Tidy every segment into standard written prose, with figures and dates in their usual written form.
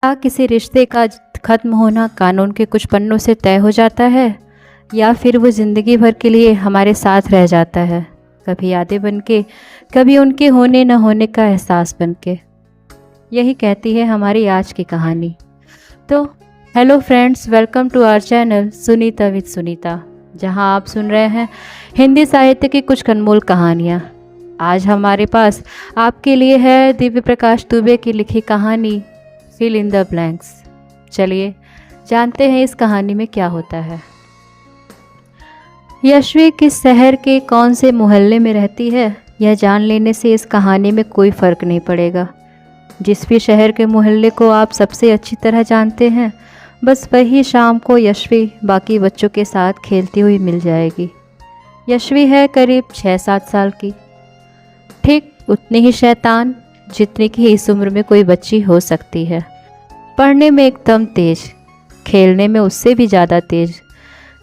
क्या किसी रिश्ते का ख़त्म होना कानून के कुछ पन्नों से तय हो जाता है, या फिर वो ज़िंदगी भर के लिए हमारे साथ रह जाता है, कभी यादें बन के, कभी उनके होने न होने का एहसास बन के। यही कहती है हमारी आज की कहानी। तो hello friends, welcome to our channel Sunita with Sunita, जहां आप सुन रहे हैं हिंदी साहित्य की कुछ अनमोल कहानियां। आज हमारे पास आपके लिए है दिव्य प्रकाश दुबे की लिखी कहानी फिल इन द ब्लैंक्स। चलिए जानते हैं इस कहानी में क्या होता है। यशवी किस शहर के कौन से मोहल्ले में रहती है, यह जान लेने से इस कहानी में कोई फ़र्क नहीं पड़ेगा। जिस भी शहर के मोहल्ले को आप सबसे अच्छी तरह जानते हैं, बस वही शाम को यशवी बाकी बच्चों के साथ खेलती हुई मिल जाएगी। यशवी है करीब 6-7 साल की, ठीक उतनी ही शैतान जितनी कि इस उम्र में कोई बच्ची हो सकती है। पढ़ने में एकदम तेज, खेलने में उससे भी ज़्यादा तेज।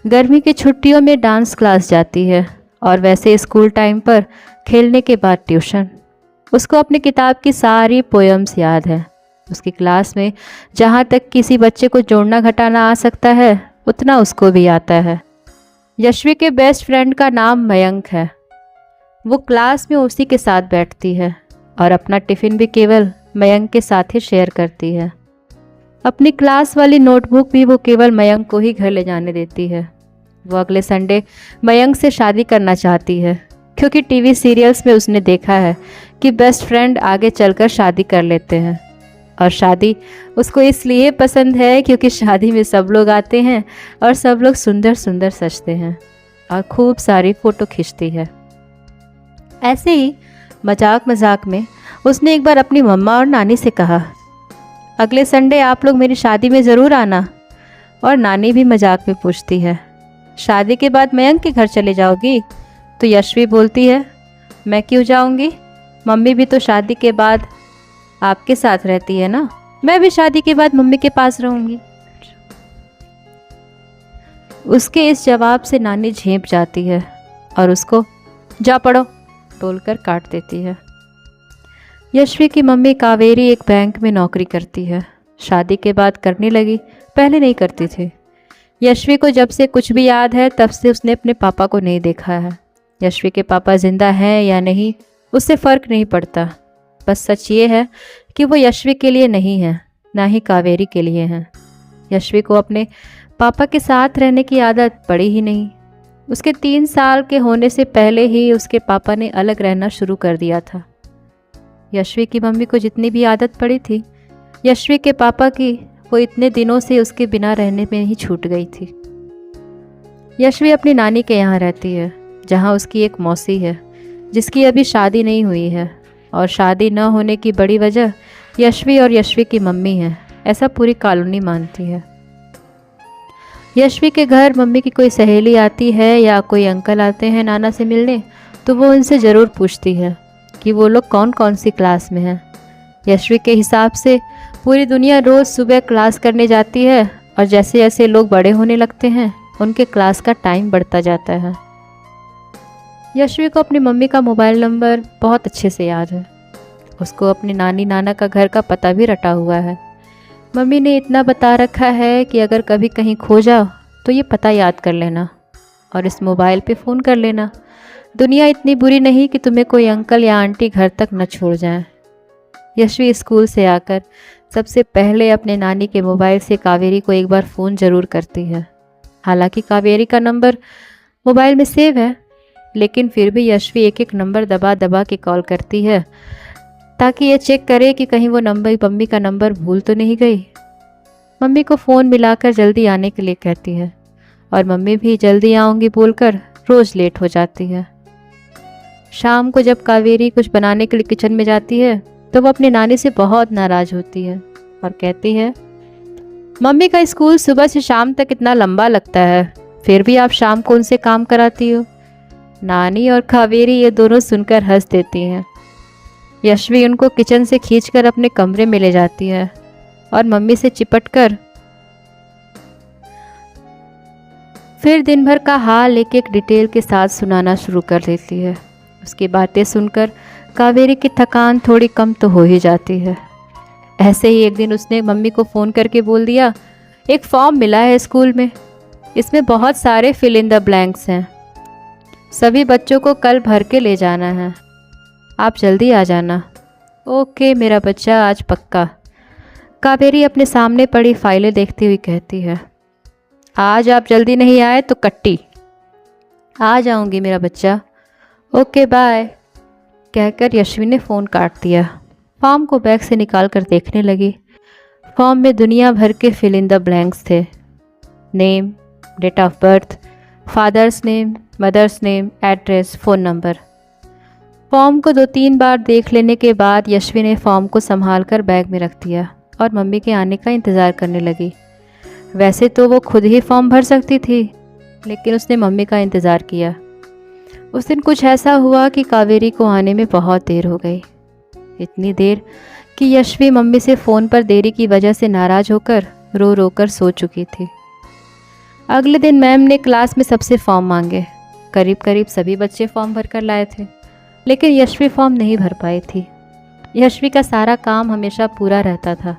गर्मी की छुट्टियों में डांस क्लास जाती है और वैसे स्कूल टाइम पर खेलने के बाद ट्यूशन। उसको अपनी किताब की सारी पोएम्स याद है। उसकी क्लास में जहाँ तक किसी बच्चे को जोड़ना घटाना आ सकता है, उतना उसको भी आता है। यशवी के बेस्ट फ्रेंड का नाम मयंक है। वो क्लास में उसी के साथ बैठती है और अपना टिफ़िन भी केवल मयंक के साथ ही शेयर करती है। अपनी क्लास वाली नोटबुक भी वो केवल मयंक को ही घर ले जाने देती है। वो अगले संडे मयंक से शादी करना चाहती है, क्योंकि टीवी सीरियल्स में उसने देखा है कि बेस्ट फ्रेंड आगे चलकर शादी कर लेते हैं। और शादी उसको इसलिए पसंद है क्योंकि शादी में सब लोग आते हैं और सब लोग सुंदर सुंदर सजते हैं और खूब सारी फ़ोटो खींचती है। ऐसे ही मजाक मजाक में उसने एक बार अपनी मम्मा और नानी से कहा, अगले संडे आप लोग मेरी शादी में ज़रूर आना। और नानी भी मजाक में पूछती है, शादी के बाद मयंक के घर चले जाओगी? तो यशवी बोलती है, मैं क्यों जाऊंगी, मम्मी भी तो शादी के बाद आपके साथ रहती है ना, मैं भी शादी के बाद मम्मी के पास रहूंगी। उसके इस जवाब से नानी झेंप जाती है और उसको जा पढ़ो बोलकर काट देती है। यशवी की मम्मी कावेरी एक बैंक में नौकरी करती है। शादी के बाद करने लगी, पहले नहीं करती थी। यशवी को जब से कुछ भी याद है तब से उसने अपने पापा को नहीं देखा है। यशवी के पापा जिंदा हैं या नहीं उससे फ़र्क नहीं पड़ता। बस सच ये है कि वो यशवी के लिए नहीं है, ना ही कावेरी के लिए हैं। यशवी को अपने पापा के साथ रहने की आदत पड़ी ही नहीं। उसके 3 साल के होने से पहले ही उसके पापा ने अलग रहना शुरू कर दिया था। यशवी की मम्मी को जितनी भी आदत पड़ी थी यशवी के पापा की, वो इतने दिनों से उसके बिना रहने में ही छूट गई थी। यशवी अपनी नानी के यहाँ रहती है, जहाँ उसकी एक मौसी है जिसकी अभी शादी नहीं हुई है। और शादी न होने की बड़ी वजह यशवी और यशवी की मम्मी है, ऐसा पूरी कॉलोनी मानती है। यशवी के घर मम्मी की कोई सहेली आती है या कोई अंकल आते हैं नाना से मिलने, तो वो उनसे ज़रूर पूछती है कि वो लोग कौन कौन सी क्लास में हैं। यशवी के हिसाब से पूरी दुनिया रोज़ सुबह क्लास करने जाती है और जैसे जैसे लोग बड़े होने लगते हैं उनके क्लास का टाइम बढ़ता जाता है। यशवी को अपनी मम्मी का मोबाइल नंबर बहुत अच्छे से याद है। उसको अपनी नानी नाना का घर का पता भी रटा हुआ है। मम्मी ने इतना बता रखा है कि अगर कभी कहीं खो जाओ तो ये पता याद कर लेना और इस मोबाइल पे फ़ोन कर लेना। दुनिया इतनी बुरी नहीं कि तुम्हें कोई अंकल या आंटी घर तक न छोड़ जाएं। यशवी स्कूल से आकर सबसे पहले अपने नानी के मोबाइल से कावेरी को एक बार फ़ोन ज़रूर करती है। हालांकि कावेरी का नंबर मोबाइल में सेव है, लेकिन फिर भी यशवी एक एक नंबर दबा दबा के कॉल करती है ताकि ये चेक करे कि कहीं वो नंबर मम्मी का नंबर भूल तो नहीं गई। मम्मी को फ़ोन मिलाकर जल्दी आने के लिए कहती है और मम्मी भी जल्दी आऊँगी बोलकर रोज़ लेट हो जाती है। शाम को जब कावेरी कुछ बनाने के लिए किचन में जाती है तो वो अपनी नानी से बहुत नाराज़ होती है और कहती है, मम्मी का स्कूल सुबह से शाम तक इतना लंबा लगता है, फिर भी आप शाम को उनसे काम कराती हो। नानी और कावेरी ये दोनों सुनकर हंस देती हैं। यशवी उनको किचन से खींचकर अपने कमरे में ले जाती है और मम्मी से चिपटकर फिर दिन भर का हाल एक एक डिटेल के साथ सुनाना शुरू कर देती है। उसकी बातें सुनकर कावेरी की थकान थोड़ी कम तो हो ही जाती है। ऐसे ही एक दिन उसने मम्मी को फ़ोन करके बोल दिया, एक फॉर्म मिला है स्कूल में, इसमें बहुत सारे फिल इन द ब्लैंक्स हैं, सभी बच्चों को कल भर के ले जाना है, आप जल्दी आ जाना। ओके मेरा बच्चा, आज पक्का। कावेरी अपने सामने पड़ी फाइलें देखती हुई कहती है, आज आप जल्दी नहीं आए तो कट्टी। आ जाऊंगी मेरा बच्चा, ओके बाय, कहकर यशवी ने फ़ोन काट दिया। फॉर्म को बैग से निकाल कर देखने लगी। फॉर्म में दुनिया भर के फिल इन द ब्लैंक्स थे, name, date of birth, father's name, mother's name, address, phone number. Form को 2-3 बार देख लेने के बाद यशवी ने फॉर्म को संभाल कर बैग में रख दिया और मम्मी के आने का इंतज़ार करने लगी। वैसे तो वो खुद ही फॉर्म भर सकती थी, लेकिन उसने मम्मी का इंतज़ार किया। उस दिन कुछ ऐसा हुआ कि कावेरी को आने में बहुत देर हो गई, इतनी देर कि यशवी मम्मी से फ़ोन पर देरी की वजह से नाराज़ होकर रो रो कर सो चुकी थी। अगले दिन मैम ने क्लास में सबसे फॉर्म मांगे। करीब करीब सभी बच्चे फॉर्म भर कर लाए थे, लेकिन यशवी फॉर्म नहीं भर पाई थी। यशवी का सारा काम हमेशा पूरा रहता था,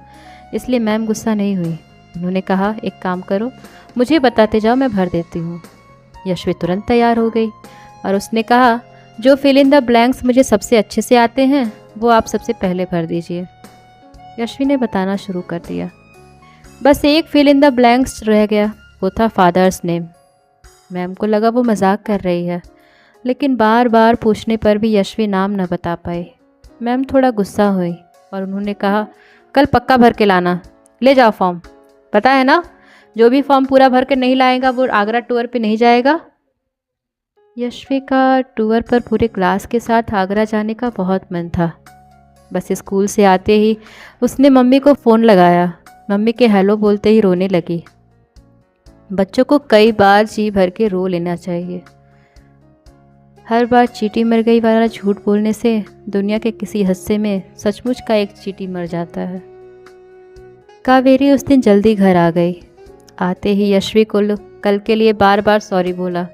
इसलिए मैम गुस्सा नहीं हुई। उन्होंने कहा, एक काम करो, मुझे बताते जाओ, मैं भर देती हूँ। यशवी तुरंत तैयार हो गई और उसने कहा, जो फिल इन द ब्लैंक्स मुझे सबसे अच्छे से आते हैं वो आप सबसे पहले भर दीजिए। यशवी ने बताना शुरू कर दिया। बस एक फिल इन द ब्लैंक्स रह गया, वो था फादर्स नेम। मैम को लगा वो मजाक कर रही है, लेकिन बार बार पूछने पर भी यशवी नाम न बता पाई। मैम थोड़ा गुस्सा हुई और उन्होंने कहा, कल पक्का भर के लाना, ले जाओ फॉर्म, पता है ना, जो भी फॉर्म पूरा भर के नहीं लाएगा वो आगरा टूर पे नहीं जाएगा। यशवी का टूर पर पूरे क्लास के साथ आगरा जाने का बहुत मन था। बस स्कूल से आते ही उसने मम्मी को फ़ोन लगाया। मम्मी के हेलो बोलते ही रोने लगी। बच्चों को कई बार जी भर के रो लेना चाहिए। हर बार चींटी मर गई वाला झूठ बोलने से दुनिया के किसी हिस्से में सचमुच का एक चींटी मर जाता है। कावेरी उस दिन जल्दी घर आ गई। आते ही यशवी को कल के लिए बार बार सॉरी बोला,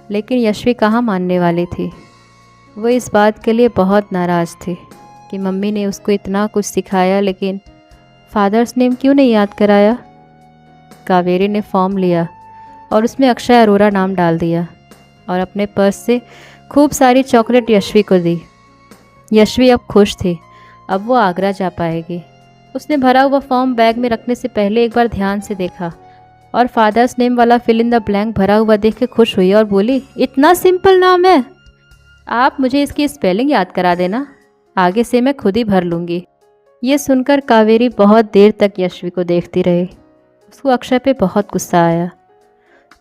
लेकिन यशवी कहाँ मानने वाली थी। वो इस बात के लिए बहुत नाराज़ थी कि मम्मी ने उसको इतना कुछ सिखाया, लेकिन फादर्स नेम क्यों नहीं याद कराया। कावेरी ने फॉर्म लिया और उसमें अक्षय अरोरा नाम डाल दिया और अपने पर्स से खूब सारी चॉकलेट यशवी को दी। यशवी अब खुश थी, अब वो आगरा जा पाएगी। उसने भरा हुआ फॉर्म बैग में रखने से पहले एक बार ध्यान से देखा और फादर्स नेम वाला फिल इन द ब्लैंक भरा हुआ देख के खुश हुई और बोली, इतना सिंपल नाम है, आप मुझे इसकी स्पेलिंग याद करा देना, आगे से मैं खुद ही भर लूँगी। ये सुनकर कावेरी बहुत देर तक यशवी को देखती रही। उसको अक्षय पे बहुत गुस्सा आया।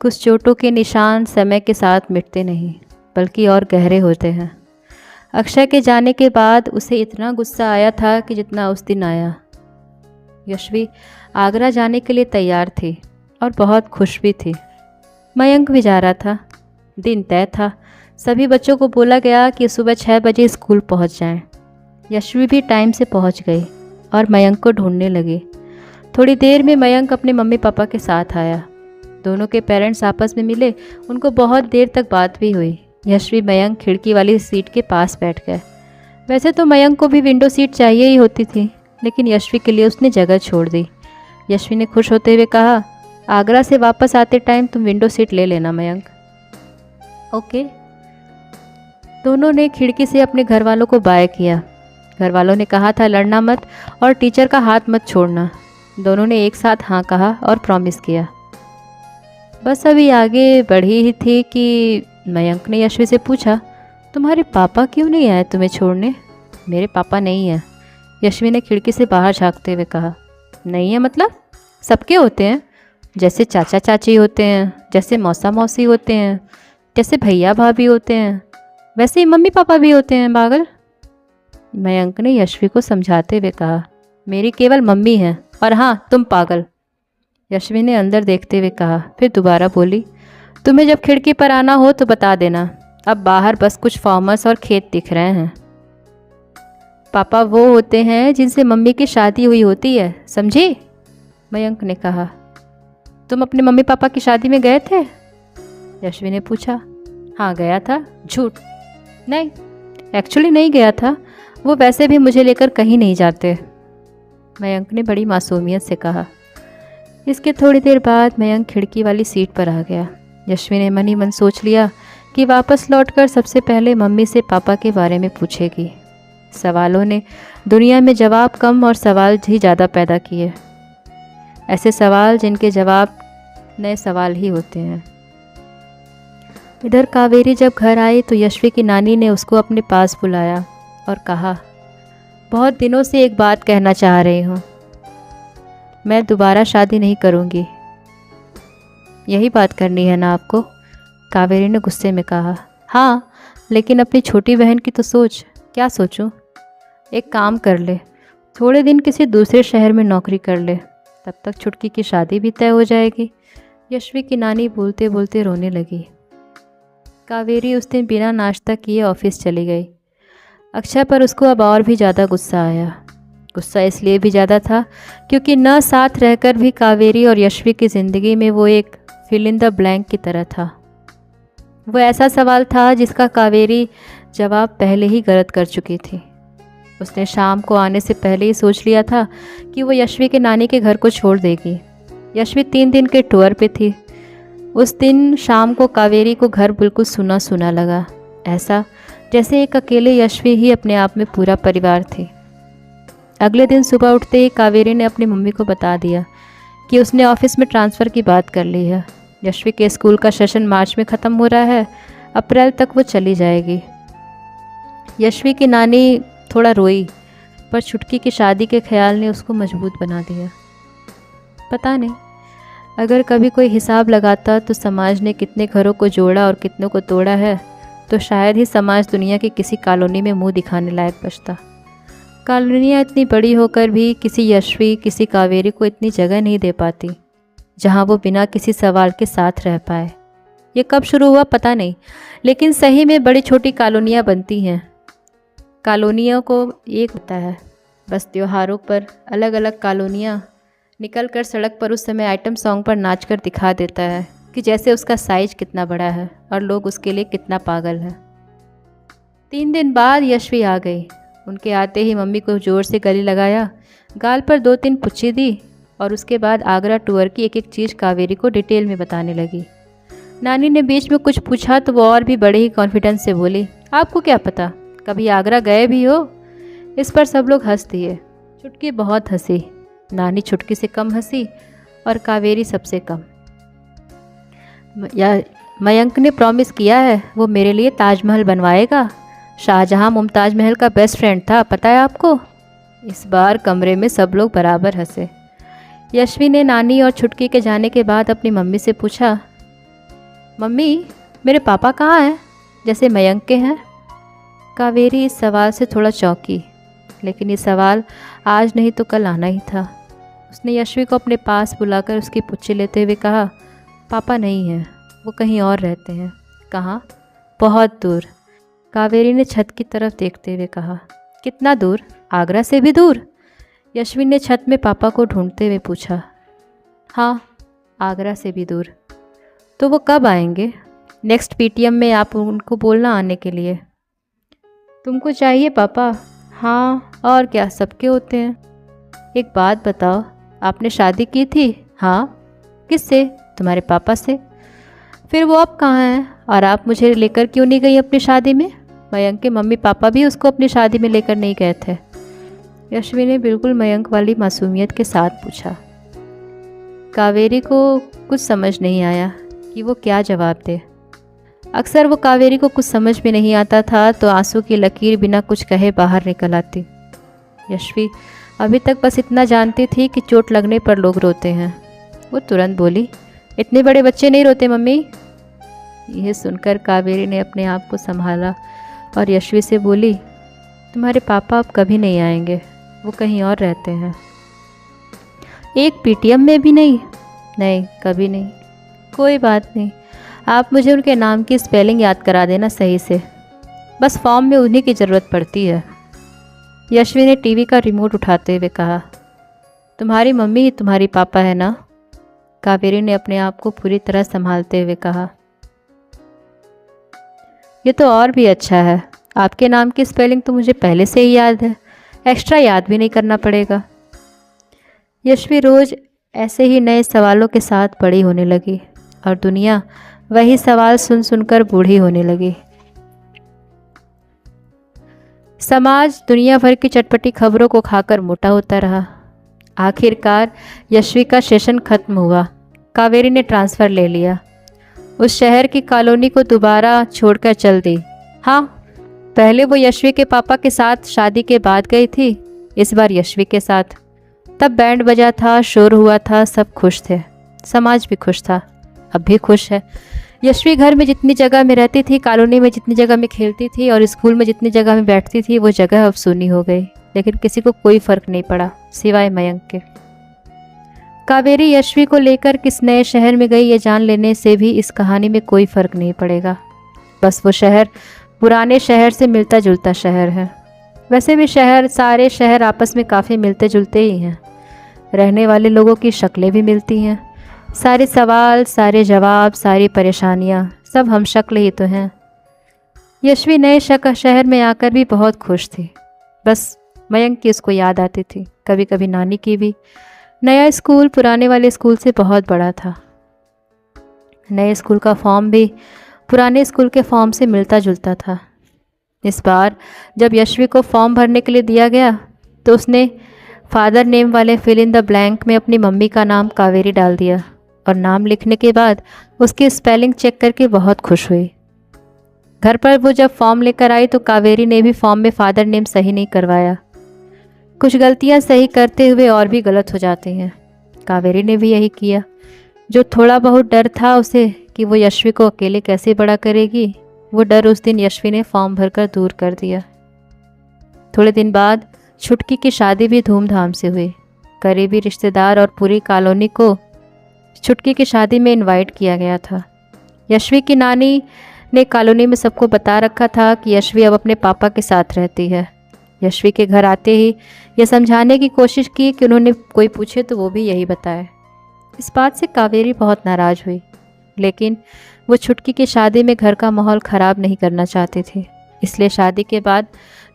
कुछ चोटों के निशान समय के साथ मिटते नहीं, बल्कि और गहरे होते हैं। अक्षय के जाने के बाद उसे इतना गुस्सा आया था कि जितना उस दिन आया। यशवी आगरा जाने के लिए तैयार थी और बहुत खुश भी थी। मयंक भी जा रहा था। दिन तय था। सभी बच्चों को बोला गया कि सुबह 6 बजे स्कूल पहुंच जाएं। यशवी भी टाइम से पहुंच गई और मयंक को ढूंढने लगी। थोड़ी देर में मयंक अपने मम्मी पापा के साथ आया। दोनों के पेरेंट्स आपस में मिले। उनको बहुत देर तक बात भी हुई। यशवी मयंक खिड़की वाली सीट के पास बैठ गए। वैसे तो मयंक को भी विंडो सीट चाहिए ही होती थी, लेकिन यशवी के लिए उसने जगह छोड़ दी। यशवी ने खुश होते हुए कहा, आगरा से वापस आते टाइम तुम विंडो सीट ले लेना मयंक। ओके। दोनों ने खिड़की से अपने घर वालों को बाय किया। घर वालों ने कहा था लड़ना मत और टीचर का हाथ मत छोड़ना। दोनों ने एक साथ हाँ कहा और प्रॉमिस किया। बस अभी आगे बढ़ी ही थी कि मयंक ने यशवी से पूछा, तुम्हारे पापा क्यों नहीं आए तुम्हें छोड़ने? मेरे पापा नहीं हैं, यशवी ने खिड़की से बाहर झांकते हुए कहा। नहीं है मतलब? सबके होते हैं, जैसे चाचा चाची होते हैं, जैसे मौसा मौसी होते हैं, जैसे भैया भाभी होते हैं, वैसे ही मम्मी पापा भी होते हैं पागल। मयंक ने यशवी को समझाते हुए कहा, मेरी केवल मम्मी है और हाँ तुम पागल। यशवी ने अंदर देखते हुए कहा, फिर दोबारा बोली, तुम्हें जब खिड़की पर आना हो तो बता देना, अब बाहर बस कुछ फार्मर्स और खेत दिख रहे हैं। पापा वो होते हैं जिनसे मम्मी की शादी हुई होती है, समझी? मयंक ने कहा। तुम अपने मम्मी पापा की शादी में गए थे? यशवी ने पूछा। हाँ गया था। झूठ। नहीं, एक्चुअली नहीं गया था। वो वैसे भी मुझे लेकर कहीं नहीं जाते, मयंक ने बड़ी मासूमियत से कहा। इसके थोड़ी देर बाद मयंक खिड़की वाली सीट पर आ गया। यश्वी ने मन ही मन सोच लिया कि वापस लौटकर सबसे पहले मम्मी से पापा के बारे में पूछेगी। सवालों ने दुनिया में जवाब कम और सवाल ही ज़्यादा पैदा किए, ऐसे सवाल जिनके जवाब नए सवाल ही होते हैं। इधर कावेरी जब घर आई तो यश्वी की नानी ने उसको अपने पास बुलाया और कहा, बहुत दिनों से एक बात कहना चाह रही हूँ, मैं दोबारा शादी नहीं करूँगी। यही बात करनी है ना आपको? कावेरी ने गुस्से में कहा। हाँ, लेकिन अपनी छोटी बहन की तो सोच। क्या सोचूं? एक काम कर ले, थोड़े दिन किसी दूसरे शहर में नौकरी कर ले, तब तक छुटकी की शादी भी तय हो जाएगी। यश्वी की नानी बोलते बोलते रोने लगी। कावेरी उस दिन बिना नाश्ता किए ऑफिस चली गई। अक्षय पर उसको अब और भी ज़्यादा गुस्सा आया। गुस्सा इसलिए भी ज़्यादा था क्योंकि न साथ रहकर भी कावेरी और यश्वी की ज़िंदगी में वो एक फिल इन द ब्लैंक की तरह था। वो ऐसा सवाल था जिसका कावेरी जवाब पहले ही गलत कर चुकी थी। उसने शाम को आने से पहले ही सोच लिया था कि वो यश्वी के नानी के घर को छोड़ देगी। यश्वी 3 दिन के टूर पे थी। उस दिन शाम को कावेरी को घर बिल्कुल सुना सुना लगा, ऐसा जैसे एक अकेले यश्वी ही अपने आप में पूरा परिवार थी। अगले दिन सुबह उठते ही कावेरी ने अपनी मम्मी को बता दिया कि उसने ऑफिस में ट्रांसफ़र की बात कर ली है। यश्वी के स्कूल का सेशन मार्च में ख़त्म हो रहा है, अप्रैल तक वो चली जाएगी। यश्वी की नानी थोड़ा रोई, पर छुटकी की शादी के ख्याल ने उसको मजबूत बना दिया। पता नहीं, अगर कभी कोई हिसाब लगाता तो समाज ने कितने घरों को जोड़ा और कितनों को तोड़ा है, तो शायद ही समाज दुनिया की किसी कॉलोनी में मुंह दिखाने लायक बचता। कॉलोनियाँ इतनी बड़ी होकर भी किसी यश्वी, किसी कावेरी को इतनी जगह नहीं दे पाती जहाँ वो बिना किसी सवाल के साथ रह पाए। ये कब शुरू हुआ पता नहीं, लेकिन सही में बड़ी छोटी कॉलोनियाँ बनती हैं। कॉलोनियों को एक होता है, बस त्योहारों पर अलग अलग कॉलोनियाँ निकल कर सड़क पर उस समय आइटम सॉन्ग पर नाच कर दिखा देता है कि जैसे उसका साइज कितना बड़ा है और लोग उसके लिए कितना पागल है। 3 दिन बाद यश्वी आ गई। उनके आते ही मम्मी को ज़ोर से गले लगाया, गाल पर 2-3 पुच्ची दी और उसके बाद आगरा टूर की एक एक चीज़ कावेरी को डिटेल में बताने लगी। नानी ने बीच में कुछ पूछा तो वो और भी बड़े ही कॉन्फिडेंस से बोली, आपको क्या पता, कभी आगरा गए भी हो? इस पर सब लोग हंस दिए। छुटकी बहुत हंसी, नानी छुटकी से कम हंसी और कावेरी सबसे कम। मयंक ने प्रॉमिस किया है वो मेरे लिए ताजमहल बनवाएगा। शाहजहां मुमताज़ महल का बेस्ट फ्रेंड था, पता है आपको? इस बार कमरे में सब लोग बराबर हंसे। यश्वी ने नानी और छुटकी के जाने के बाद अपनी मम्मी से पूछा, मम्मी मेरे पापा कहाँ हैं, जैसे मयंक के हैं? कावेरी इस सवाल से थोड़ा चौंकी, लेकिन ये सवाल आज नहीं तो कल आना ही था। उसने यश्वी को अपने पास बुलाकर उसकी पुच्ची लेते हुए कहा, पापा नहीं हैं, वो कहीं और रहते हैं। कहाँ? बहुत दूर। कावेरी ने छत की तरफ देखते हुए कहा, कितना दूर? आगरा से भी दूर? यश्वी ने छत में पापा को ढूंढते हुए पूछा। हाँ, आगरा से भी दूर। तो वो कब आएंगे? नेक्स्ट पीटीएम में आप उनको बोलना आने के लिए। तुमको चाहिए पापा? हाँ, और क्या, सबके होते हैं। एक बात बताओ, आपने शादी की थी? हाँ। किससे? तुम्हारे पापा से। फिर वो अब कहाँ हैं और आप मुझे लेकर क्यों नहीं गई अपनी शादी में? मयंक के मम्मी पापा भी उसको अपनी शादी में लेकर नहीं गए थे। यश्वी ने बिल्कुल मयंक वाली मासूमियत के साथ पूछा। कावेरी को कुछ समझ नहीं आया कि वो क्या जवाब दे। अक्सर वो कावेरी को कुछ समझ में नहीं आता था तो आंसू की लकीर बिना कुछ कहे बाहर निकल आती। यश्वी अभी तक बस इतना जानती थी कि चोट लगने पर लोग रोते हैं। वो तुरंत बोली, इतने बड़े बच्चे नहीं रोते मम्मी। यह सुनकर कावेरी ने अपने आप को संभाला और यश्वी से बोली, तुम्हारे पापा अब कभी नहीं आएंगे, वो कहीं और रहते हैं। एक पीटीएम में भी नहीं? नहीं, कभी नहीं। कोई बात नहीं, आप मुझे उनके नाम की स्पेलिंग याद करा देना सही से, बस फॉर्म में उन्हीं की ज़रूरत पड़ती है। यश्वी ने टीवी का रिमोट उठाते हुए कहा, तुम्हारी मम्मी ही तुम्हारी पापा है ना? कावेरी ने अपने आप को पूरी तरह संभालते हुए कहा। ये तो और भी अच्छा है, आपके नाम की स्पेलिंग तो मुझे पहले से ही याद है, एक्स्ट्रा याद भी नहीं करना पड़ेगा। यशवी रोज ऐसे ही नए सवालों के साथ बड़ी होने लगी और दुनिया वही सवाल सुन सुनकर बूढ़ी होने लगी। समाज दुनिया भर की चटपटी खबरों को खाकर मोटा होता रहा। आखिरकार यशवी का सेशन खत्म हुआ। कावेरी ने ट्रांसफ़र ले लिया। उस शहर की कॉलोनी को दोबारा छोड़कर चल दी। हाँ, पहले वो यशवी के पापा के साथ शादी के बाद गई थी, इस बार यशवी के साथ। तब बैंड बजा था, शोर हुआ था, सब खुश थे, समाज भी खुश था, अब भी खुश है। यशवी घर में जितनी जगह में रहती थी, कॉलोनी में जितनी जगह में खेलती थी और स्कूल में जितनी जगह में बैठती थी, वो जगह अब सूनी हो गई। लेकिन किसी को कोई फ़र्क नहीं पड़ा सिवाय मयंक के। कावेरी यशवी को लेकर किस नए शहर में गई ये जान लेने से भी इस कहानी में कोई फ़र्क नहीं पड़ेगा। बस वो शहर पुराने शहर से मिलता जुलता शहर है। वैसे भी सारे शहर आपस में काफ़ी मिलते जुलते ही हैं। रहने वाले लोगों की शक्लें भी मिलती हैं। सारे सवाल, सारे जवाब, सारी परेशानियाँ सब हम शक्ल ही तो हैं। यशवी नए शहर में आकर भी बहुत खुश थी। बस मयंक की उसको याद आती थी, कभी कभी नानी की भी। नया स्कूल पुराने वाले स्कूल से बहुत बड़ा था। नए स्कूल का फॉर्म भी पुराने स्कूल के फॉर्म से मिलता जुलता था। इस बार जब यशवी को फॉर्म भरने के लिए दिया गया तो उसने फादर नेम वाले फिल इन द ब्लैंक में अपनी मम्मी का नाम कावेरी डाल दिया और नाम लिखने के बाद उसकी स्पेलिंग चेक करके बहुत खुश हुई। घर पर वो जब फॉर्म लेकर आई तो कावेरी ने भी फॉर्म में फादर नेम सही नहीं करवाया। कुछ गलतियां सही करते हुए और भी गलत हो जाती हैं। कावेरी ने भी यही किया। जो थोड़ा बहुत डर था उसे कि वो यशवी को अकेले कैसे बड़ा करेगी, वो डर उस दिन यशवी ने फॉर्म भरकर दूर कर दिया। थोड़े दिन बाद छुटकी की शादी भी धूमधाम से हुई। करीबी रिश्तेदार और पूरी कॉलोनी को छुटकी की शादी में इनवाइट किया गया था। यशवी की नानी ने कॉलोनी में सबको बता रखा था कि यशवी अब अपने पापा के साथ रहती है। यशवी के घर आते ही यह समझाने की कोशिश की कि उन्होंने कोई पूछे तो वो भी यही बताए। इस बात से कावेरी बहुत नाराज़ हुई, लेकिन वो छुटकी की शादी में घर का माहौल ख़राब नहीं करना चाहती थी, इसलिए शादी के बाद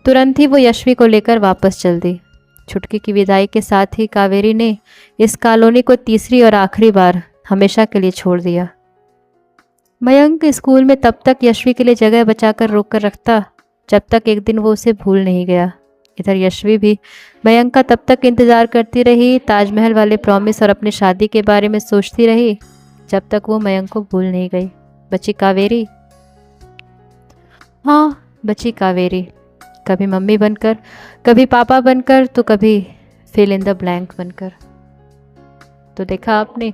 तुरंत ही वो यशवी को लेकर वापस चल दी। छुटकी की विदाई के साथ ही कावेरी ने इस कॉलोनी को तीसरी और आखिरी बार हमेशा के लिए छोड़ दिया। मयंक स्कूल में तब तक यशवी के लिए जगह बचाकर रोक कर रखता जब तक एक दिन वो उसे भूल नहीं गया। इधर यशवी भी मयंक का तब तक इंतज़ार करती रही, ताजमहल वाले प्रॉमिस और अपनी शादी के बारे में सोचती रही जब तक वो मयंक को भूल नहीं गई। बची कावेरी। हाँ, बची कावेरी, कभी मम्मी बनकर, कभी पापा बनकर, तो कभी फिल इन द ब्लैंक बनकर। तो देखा आपने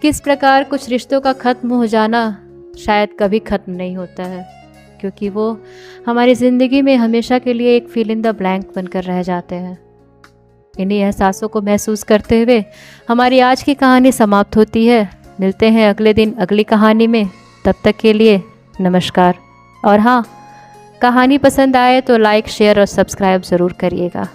किस प्रकार कुछ रिश्तों का ख़त्म हो जाना शायद कभी ख़त्म नहीं होता है, क्योंकि वो हमारी ज़िंदगी में हमेशा के लिए एक फिल इन द ब्लैंक बनकर रह जाते हैं। इन्हीं एहसासों को महसूस करते हुए हमारी आज की कहानी समाप्त होती है। मिलते हैं अगले दिन अगली कहानी में। तब तक के लिए नमस्कार। और हाँ, कहानी पसंद आए तो लाइक, शेयर और सब्सक्राइब ज़रूर करिएगा।